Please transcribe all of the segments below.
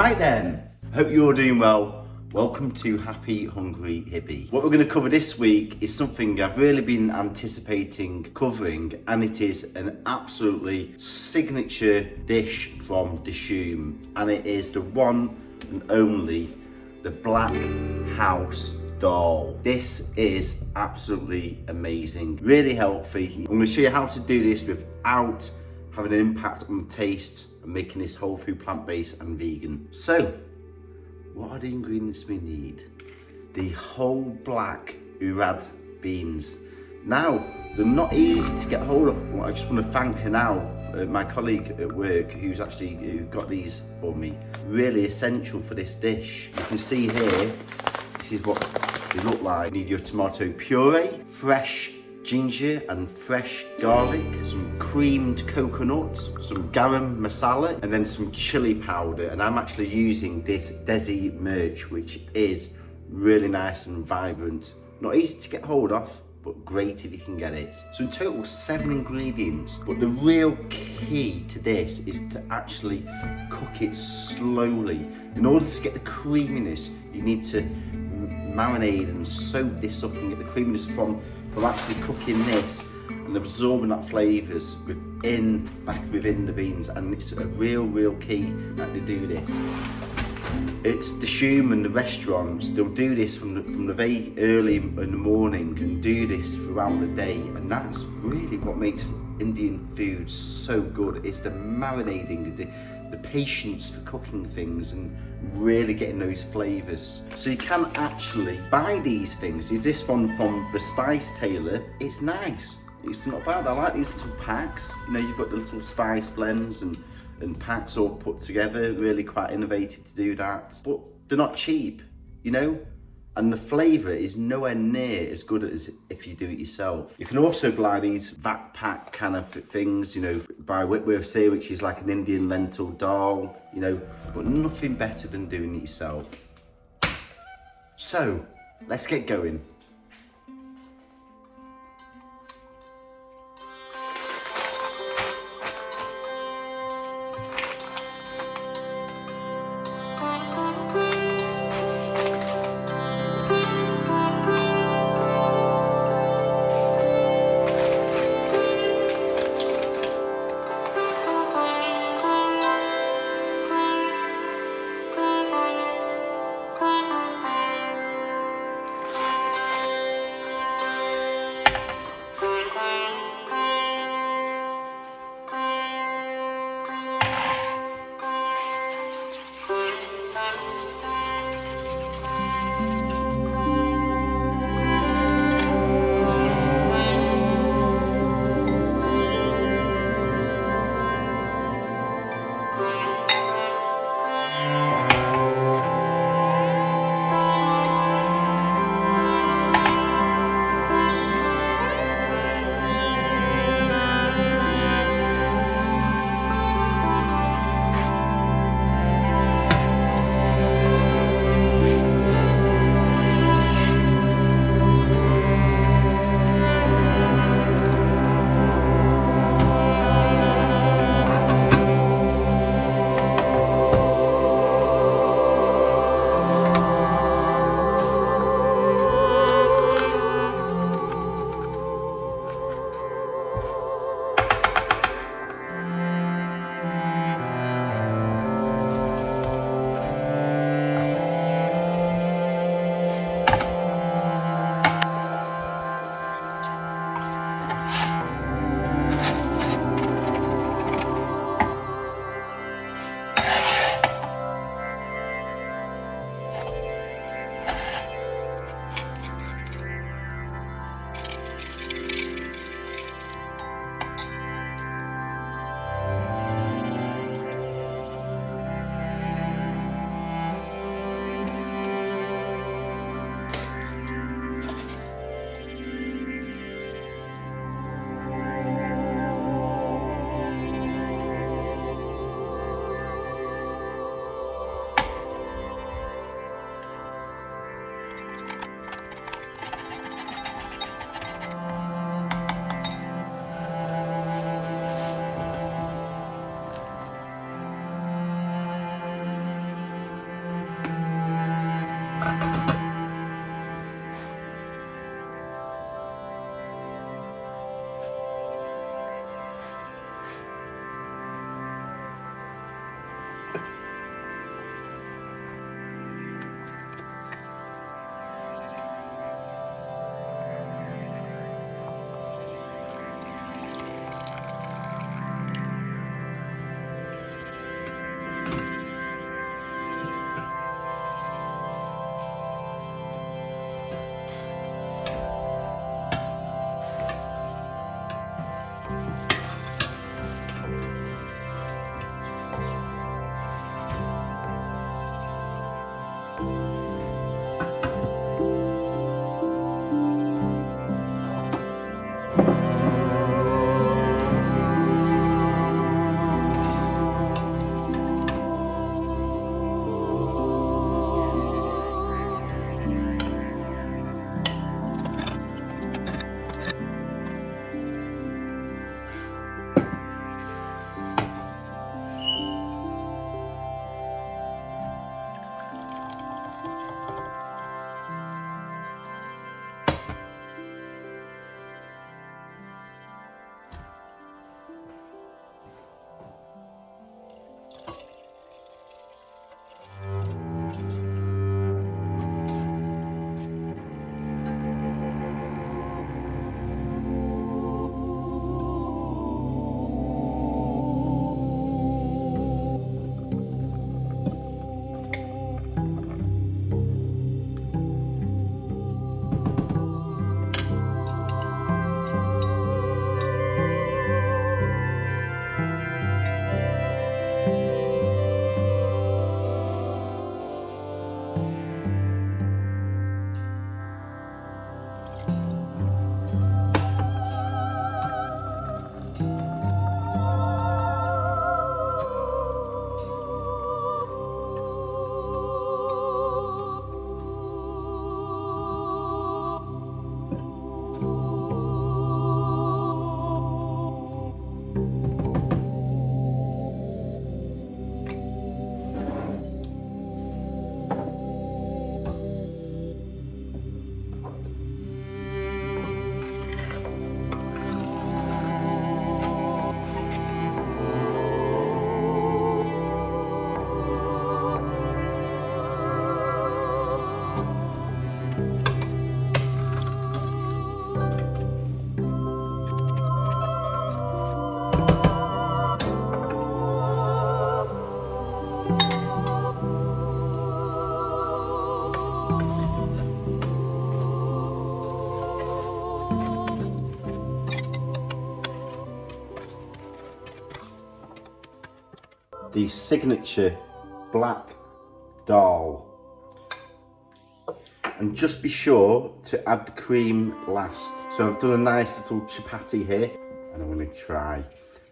Right then, hope you're all doing well. Welcome to Happy Hungry Hibby. What we're going to cover this week is something I've really been anticipating covering, and it is an absolutely signature dish from Dishoom, and it is the one and only the Black House Dal. This is absolutely amazing, really healthy. I'm going to show you how to do this without having an impact on the taste and making this whole food plant-based and vegan. So, what are the ingredients we need? The whole black urad beans. Now, they're not easy to get hold of. Well, I just want to thank her now, my colleague at work, who got these for me. Really essential for this dish. You can see here, this is what they look like. You need your tomato puree, fresh ginger and fresh garlic, some creamed coconut, some garam masala, and then some chilli powder. And I'm actually using this deggi mirch, which is really nice and vibrant. Not easy to get hold of, but great if you can get it. So in total, 7 ingredients. But the real key to this is to actually cook it slowly. In order to get the creaminess, you need to marinate and soak this up and get the creaminess from actually cooking this and absorbing that flavours back within the beans. And it's a real key that they do this. It's Dishoom and the restaurants, they'll do this from the very early in the morning and do this throughout the day, and that's really what makes Indian food so good. It's the marinating, the patience for cooking things and really getting those flavours. So you can actually buy these things. Is this one from the Spice Tailor? It's nice, it's not bad. I like these little packs. You know, you've got the little spice blends and packs all put together. Really quite innovative to do that, but they're not cheap, you know, and the flavour is nowhere near as good as if you do it yourself. You can also buy these vat pack kind of things, you know, by WFPB, which is like an Indian lentil dal, you know, but nothing better than doing it yourself. So let's get going. the signature Black Dal. And just be sure to add the cream last. So I've done a nice little chapati here, and I'm going to try.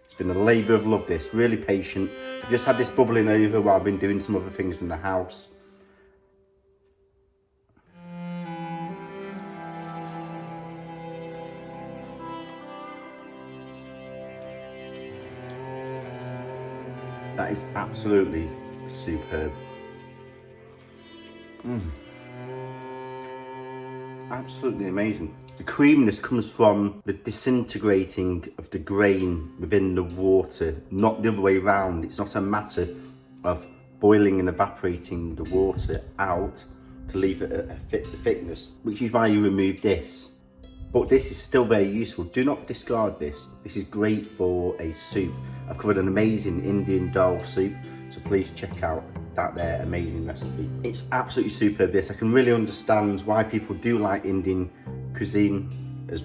It's been a labour of love, this, really patient. I've just had this bubbling over while I've been doing some other things in the house. That is absolutely superb. Absolutely amazing. The creaminess comes from the disintegrating of the grain within the water, not the other way around. It's not a matter of boiling and evaporating the water out to leave it a thickness, which is why you remove this. But this is still very useful. Do not discard this. This is great for a soup. I've covered an amazing Indian dal soup, so please check out that there amazing recipe. It's absolutely superb, this. I can really understand why people do like Indian cuisine as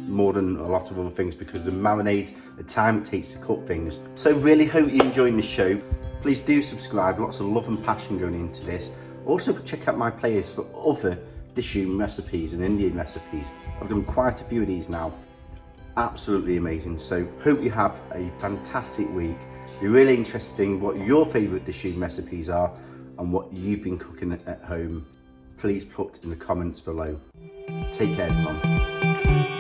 more than a lot of other things, because of the marinades, the time it takes to cook things. So really hope you're enjoying the show. Please do subscribe, lots of love and passion going into this. Also check out my playlist for other Dishoom recipes and Indian recipes. I've done quite a few of these now. Absolutely amazing. So hope you have a fantastic week. It'll be really interesting what your favourite Dishoom recipes are and what you've been cooking at home. Please put in the comments below. Take care, everyone.